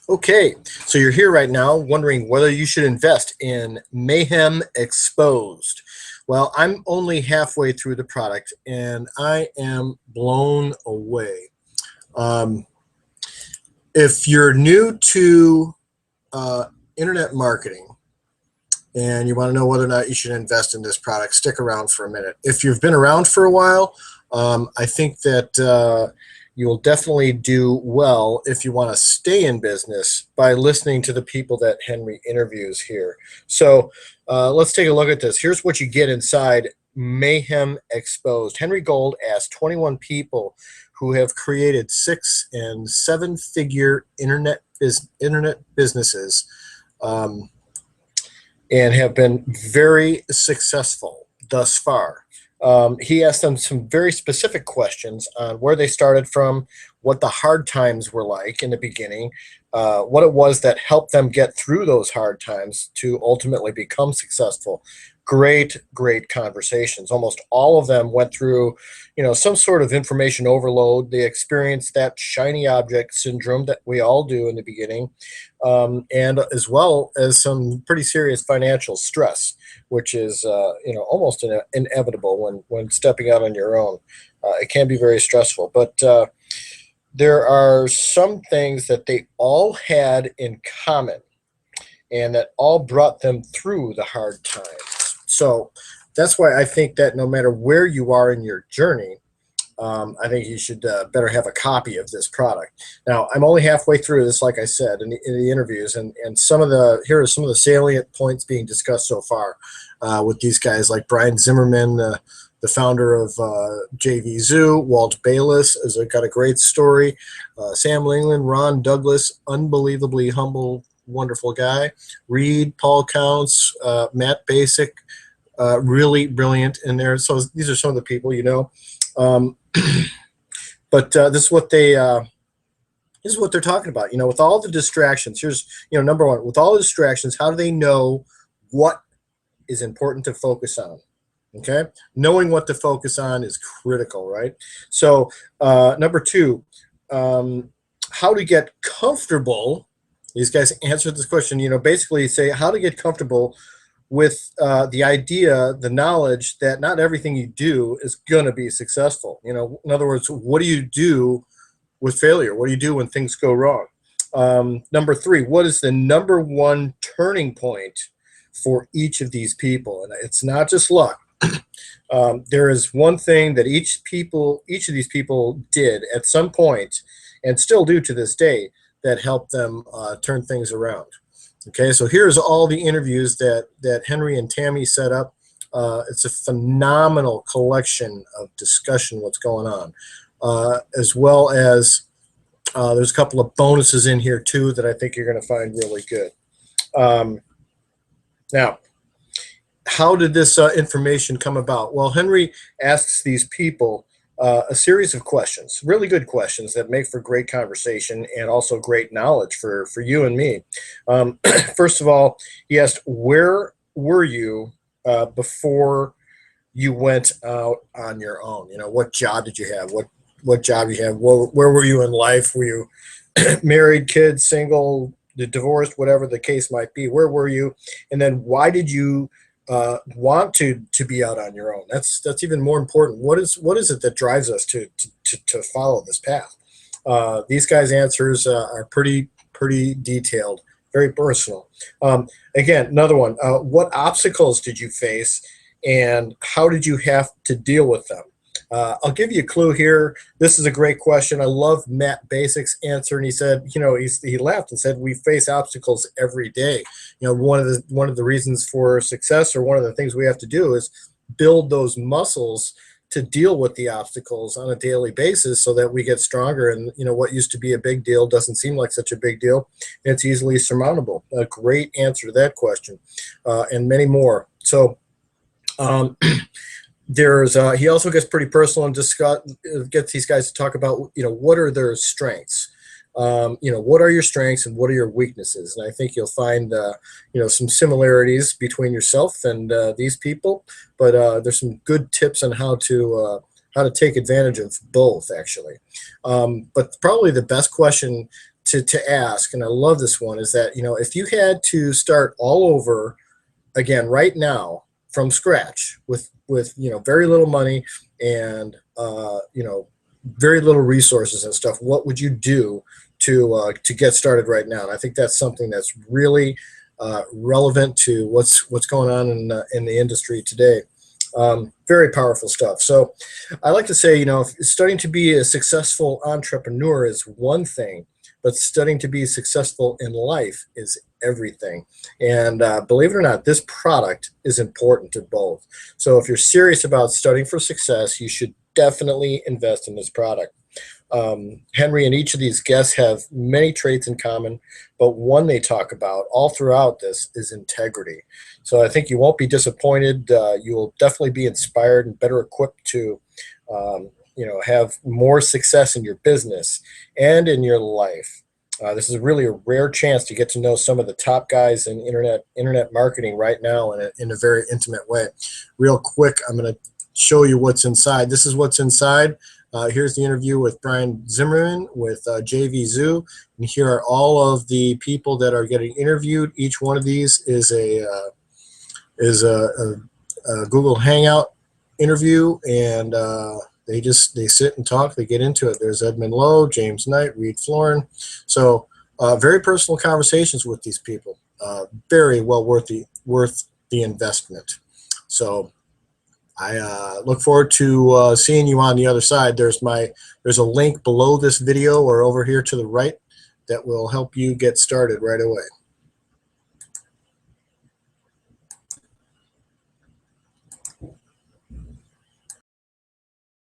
Okay, so you're here right now wondering whether you should invest in Mayhem Exposed. Well, I'm only halfway through the product and I am blown away. Um, if you're new to internet marketing and you want to know whether or not you should invest in this product, stick around for a minute. If you've been around for a while, I think that you will definitely do well if you want to stay in business by listening to the people that Henry interviews here. So let's take a look at this. Here's what you get inside Mayhem Exposed. Henry Gold asked 21 people who have created 6- and 7-figure internet businesses and have been very successful thus far. He asked them some very specific questions on where they started from, what the hard times were like in the beginning, what it was that helped them get through those hard times to ultimately become successful. Great conversations. Almost all of them went through, some sort of information overload. They experienced that shiny object syndrome that we all do in the beginning, and as well as some pretty serious financial stress, which is almost inevitable when stepping out on your own. It can be very stressful, but there are some things that they all had in common and that all brought them through the hard times. So that's why I think that no matter where you are in your journey, I think you should better have a copy of this product. Now, I'm only halfway through this, like I said, in the interviews, and here are some of the salient points being discussed so far with these guys, like Brian Zimmerman, the founder of JV Zoo. Walt Bayless has got a great story. Sam Lingland, Ron Douglas, unbelievably humble, wonderful guy. Reed, Paul Counts, Matt Basic, really brilliant in there. So these are some of the people but this is what they're talking about. With all the distractions, here's number one. With all the distractions, how do they know what is important to focus on? Okay, knowing what to focus on is critical, right? So number two, how to get comfortable. These guys answered this question. Basically say how to get comfortable with the idea, the knowledge that not everything you do is going to be successful. In other words, what do you do with failure? What do you do when things go wrong? Number three, what is the number one turning point for each of these people? And it's not just luck. There is one thing that each of these people did at some point and still do to this day that helped them turn things around. Okay, so here's all the interviews that Henry and Tammy set up. It's a phenomenal collection of discussion, what's going on, as well as there's a couple of bonuses in here too that I think you're going to find really good. Now, how did this information come about? Well, Henry asks these people a series of questions, really good questions that make for great conversation and also great knowledge for you and me. First of all, he asked, where were you before you went out on your own? What job did you have? What job did you have? Where were you in life? Were you married, kids, single, divorced, whatever the case might be? Where were you? And then why did you want to be out on your own? That's even more important. What is it that drives us to follow this path? These guys' answers are pretty detailed, very personal. Again, another one. What obstacles did you face, and how did you have to deal with them? I'll give you a clue here. This is a great question. I love Matt Basic's answer, and he said, he laughed and said, we face obstacles every day. One of the reasons for success, or one of the things we have to do, is build those muscles to deal with the obstacles on a daily basis, so that we get stronger. And what used to be a big deal doesn't seem like such a big deal. It's easily surmountable. A great answer to that question, and many more. So. He also gets pretty personal and gets these guys to talk about, what are their strengths? What are your strengths and what are your weaknesses? And I think you'll find, some similarities between yourself and these people, but there's some good tips on how to take advantage of both, actually. But probably the best question to ask, and I love this one, is that, if you had to start all over again right now from scratch with very little money and very little resources and stuff, what would you do to get started right now? And I think that's something that's really relevant to what's going on in the industry today. Very powerful stuff. So I like to say, studying to be a successful entrepreneur is one thing, but studying to be successful in life is everything. And believe it or not, this product is important to both. So if you're serious about studying for success, you should definitely invest in this product. Henry and each of these guests have many traits in common, but one they talk about all throughout this is integrity. So I think you won't be disappointed. You will definitely be inspired and better equipped to have more success in your business and in your life. This is really a rare chance to get to know some of the top guys in internet marketing right now in a very intimate way. Real quick, I'm going to show you what's inside. This is what's inside. Here's the interview with Brian Zimmerman with JV Zoo, and here are all of the people that are getting interviewed. Each one of these is a Google Hangout interview, and they sit and talk. They get into it. There's Edmund Lowe, James Knight, Reed Florin. So very personal conversations with these people. Very well worth the investment. So I look forward to seeing you on the other side. There's a link below this video or over here to the right that will help you get started right away.